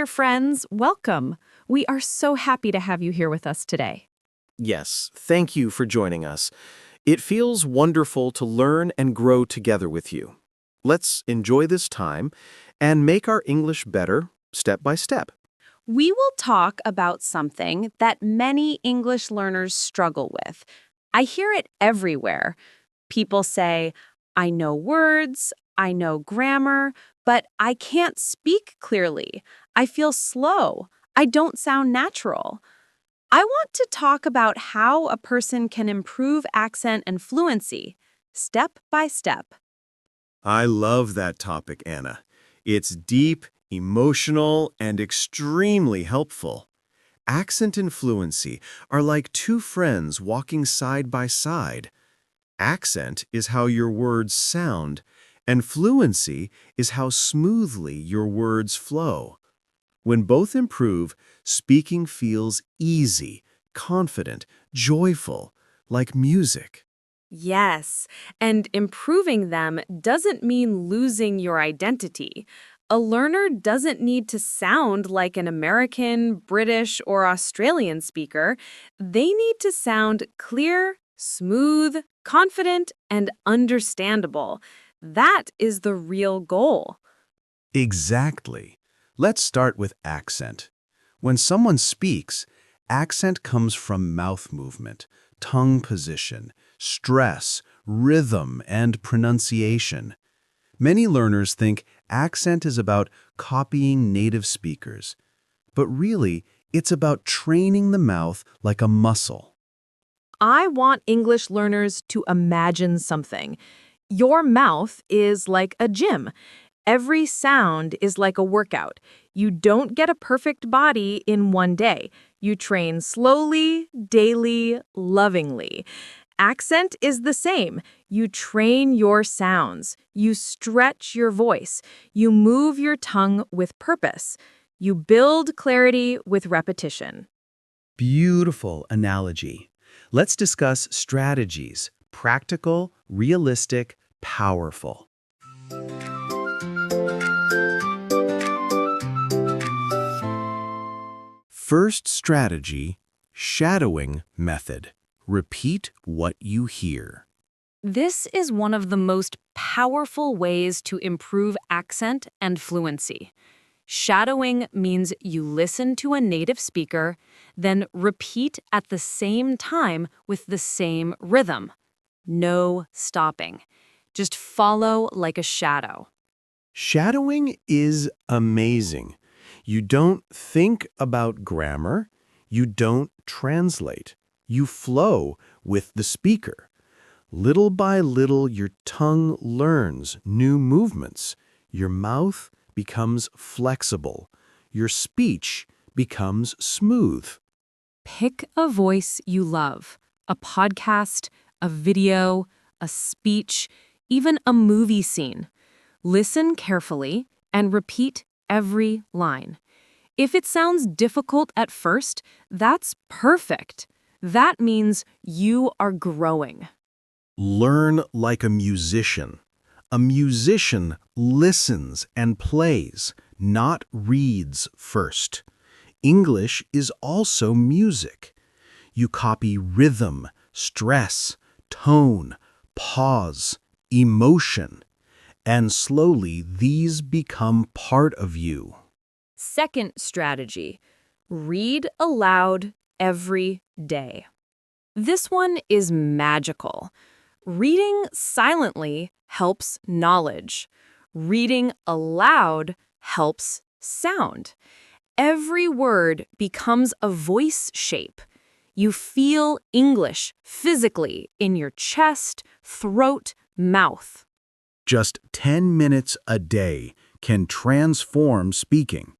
dear friends, welcome. We are so happy to have you here with us today. Yes, thank you for joining us. It feels wonderful to learn and grow together with you. Let's enjoy this time and make our English better step by step. We will talk about something that many English learners struggle with. I hear it everywhere. People say, I know words, I know grammar, but I can't speak clearly. I feel slow. I don't sound natural. I want to talk about how a person can improve accent and fluency, step by step. I love that topic, Anna. It's deep, emotional, and extremely helpful. Accent and fluency are like two friends walking side by side. Accent is how your words sound, and fluency is how smoothly your words flow. When both improve, speaking feels easy, confident, joyful, like music. Yes, and improving them doesn't mean losing your identity. A learner doesn't need to sound like an American, British, or Australian speaker. They need to sound clear, smooth, confident, and understandable. That is the real goal. Exactly. Let's start with accent. When someone speaks, accent comes from mouth movement, tongue position, stress, rhythm, and pronunciation. Many learners think accent is about copying native speakers, but really, it's about training the mouth like a muscle. I want English learners to imagine something. Your mouth is like a gym. Every sound is like a workout. You don't get a perfect body in one day. You train slowly, daily, lovingly. Accent is the same. You train your sounds. You stretch your voice. You move your tongue with purpose. You build clarity with repetition. Beautiful analogy. Let's discuss strategies, practical, realistic, powerful. First strategy, shadowing method. Repeat what you hear. This is one of the most powerful ways to improve accent and fluency. Shadowing means you listen to a native speaker, then repeat at the same time with the same rhythm. No stopping. Just follow like a shadow. Shadowing is amazing. You don't think about grammar. You don't translate. You flow with the speaker. Little by little, your tongue learns new movements. Your mouth becomes flexible. Your speech becomes smooth. Pick a voice you love. A podcast, a video, a speech, even a movie scene. Listen carefully and repeat every line. If it sounds difficult at first, that's perfect. That means you are growing. Learn like a musician. A musician listens and plays, not reads first. English is also music. You copy rhythm, stress, tone, pause, emotion, and slowly these become part of you. Second strategy, read aloud every day. This one is magical. Reading silently helps knowledge. Reading aloud helps sound. Every word becomes a voice shape. You feel English physically in your chest, throat, mouth. Just 10 minutes a day can transform speaking.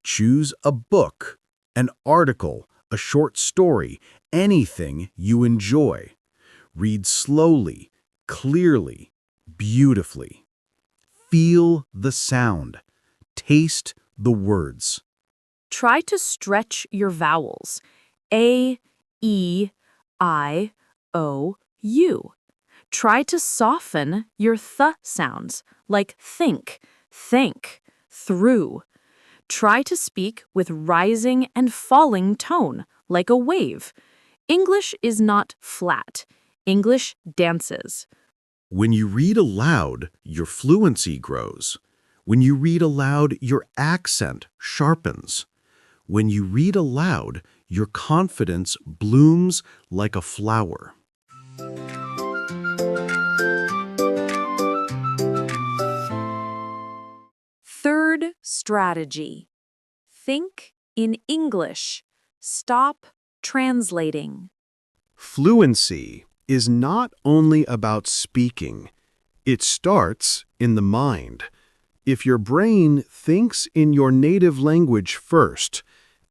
Choose a book, an article, a short story, anything you enjoy. Read slowly, clearly, beautifully. Feel the sound. Taste the words. Try to stretch your vowels. A, E, I, O, U. Try to soften your th sounds, like think, through. Try to speak with rising and falling tone, like a wave. English is not flat. English dances. When you read aloud, your fluency grows. When you read aloud, your accent sharpens. When you read aloud, your confidence blooms like a flower. Third strategy. Think in English. Stop translating. Fluency is not only about speaking. It starts in the mind. If your brain thinks in your native language first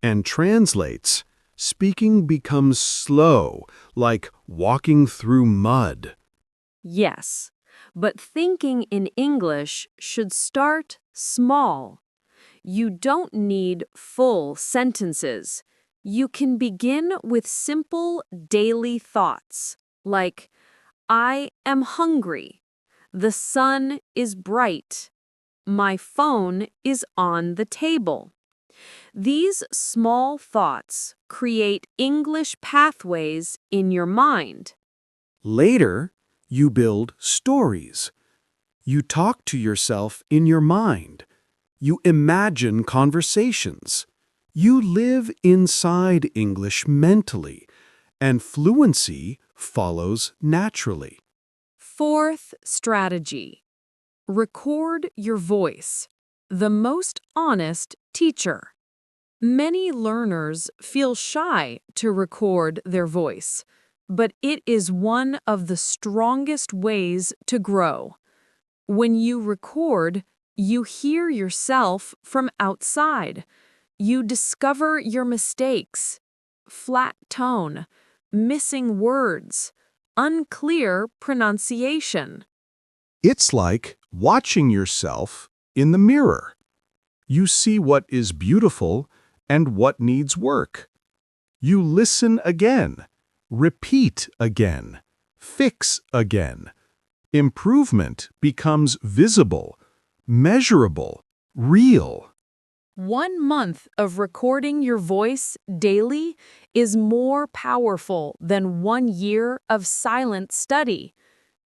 and translates, speaking becomes slow, like walking through mud. Yes, but thinking in English should start small. You don't need full sentences. You can begin with simple daily thoughts, like, I am hungry. The sun is bright. My phone is on the table. These small thoughts create English pathways in your mind. Later, you build stories. You talk to yourself in your mind. You imagine conversations. You live inside English mentally, and fluency follows naturally. Fourth strategy. Record your voice. The most honest teacher. Many learners feel shy to record their voice, but it is one of the strongest ways to grow. When you record, you hear yourself from outside. You discover your mistakes, flat tone, missing words, unclear pronunciation. It's like watching yourself in the mirror. You see what is beautiful and what needs work. You listen again, repeat again, fix again. Improvement becomes visible, measurable, real. 1 month of recording your voice daily is more powerful than 1 year of silent study.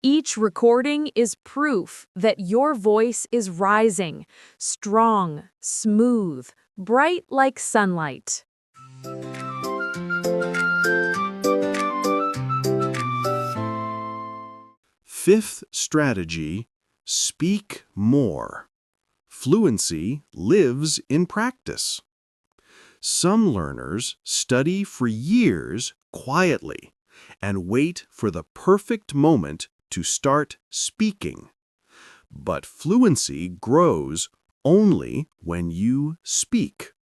Each recording is proof that your voice is rising, strong, smooth, bright like sunlight. Fifth strategy, speak more. Fluency lives in practice. Some learners study for years quietly and wait for the perfect moment to start speaking. But fluency grows only when you speak.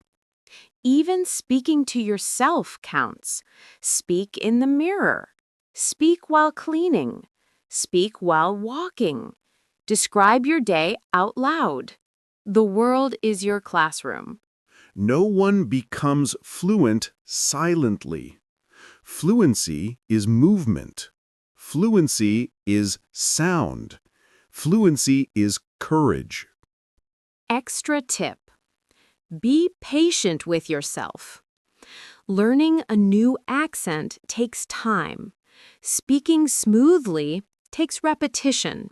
Even speaking to yourself counts. Speak in the mirror. Speak while cleaning. Speak while walking. Describe your day out loud. The world is your classroom. No one becomes fluent silently. Fluency is movement. Fluency is sound. Fluency is courage. Extra tip. Be patient with yourself. Learning a new accent takes time. Speaking smoothly takes repetition.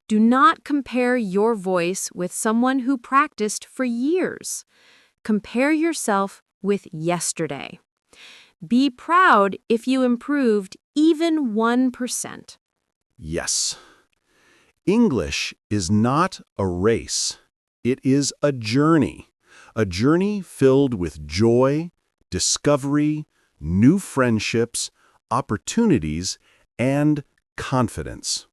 Do not compare your voice with someone who practiced for years. Compare yourself with yesterday. Be proud if you improved even 1%. Yes. English is not a race. It is a journey filled with joy, discovery, new friendships, opportunities, and confidence.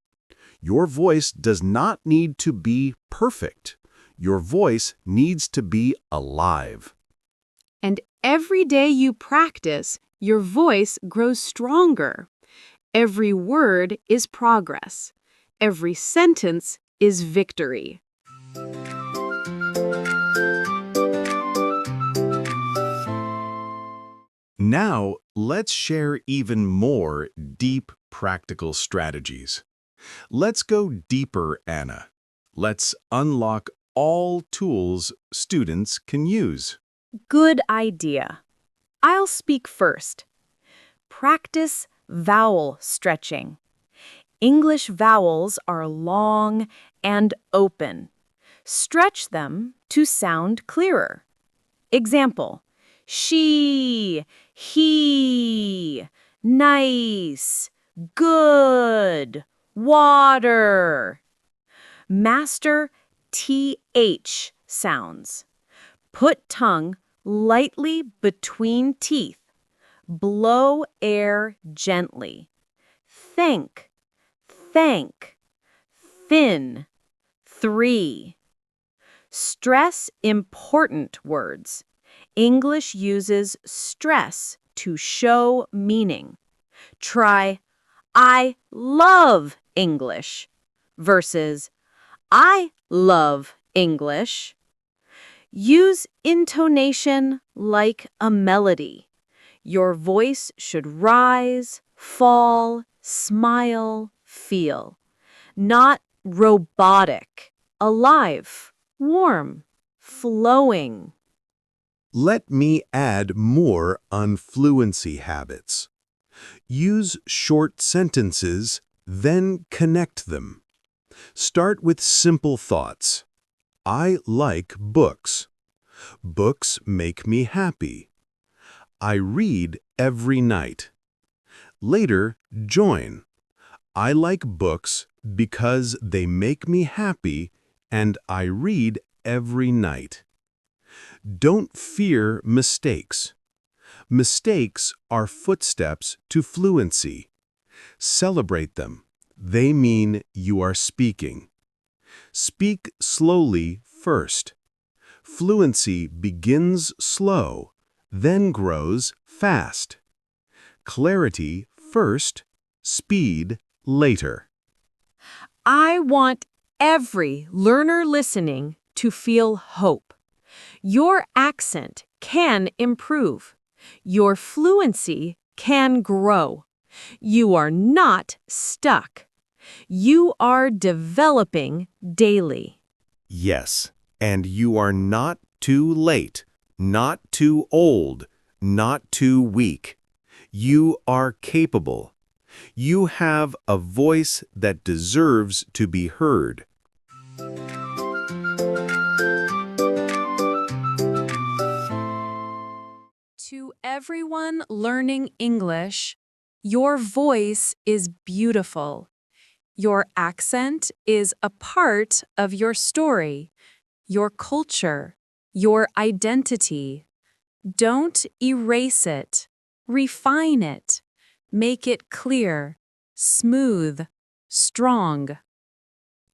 Your voice does not need to be perfect. Your voice needs to be alive. And every day you practice, your voice grows stronger. Every word is progress. Every sentence is victory. Now, let's share even more deep practical strategies. Let's go deeper, Anna. Let's unlock all tools students can use. Good idea. I'll speak first. Practice vowel stretching. English vowels are long and open. Stretch them to sound clearer. Example: she, he, nice, good, water. Master TH sounds. Put tongue lightly between teeth. Blow air gently. Thank, thank, thin, 3. Stress important words. English uses stress to show meaning. Try, I love English versus I love English. Use intonation like a melody. Your voice should rise, fall, smile, feel. Not robotic, alive, warm, flowing. Let me add more on fluency habits. Use short sentences, then connect them. Start with simple thoughts. I like books. Books make me happy. I read every night. Later, join. I like books because they make me happy and I read every night. Don't fear mistakes. Mistakes are footsteps to fluency. Celebrate them. They mean you are speaking. Speak slowly first. Fluency begins slow, then grows fast. Clarity first, speed later. I want every learner listening to feel hope. Your accent can improve. Your fluency can grow. You are not stuck. You are developing daily. Yes, and you are not too late, not too old, not too weak. You are capable. You have a voice that deserves to be heard. To everyone learning English, your voice is beautiful. Your accent is a part of your story, your culture, your identity. Don't erase it. Refine it. Make it clear, smooth, strong.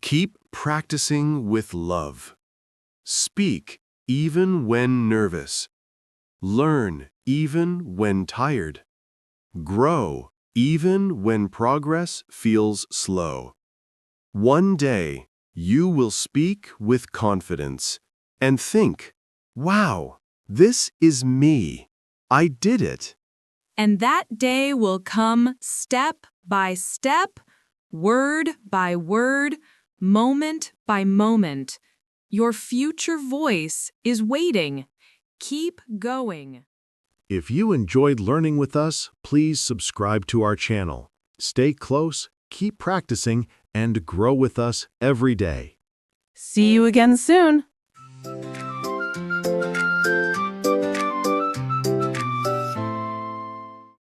Keep practicing with love. Speak even when nervous. Learn even when tired. Grow even when progress feels slow. One day, you will speak with confidence and think, wow, this is me. I did it. And that day will come step by step, word by word, moment by moment. Your future voice is waiting. Keep going. If you enjoyed learning with us, please subscribe to our channel. Stay close, keep practicing, and grow with us every day. See you again soon.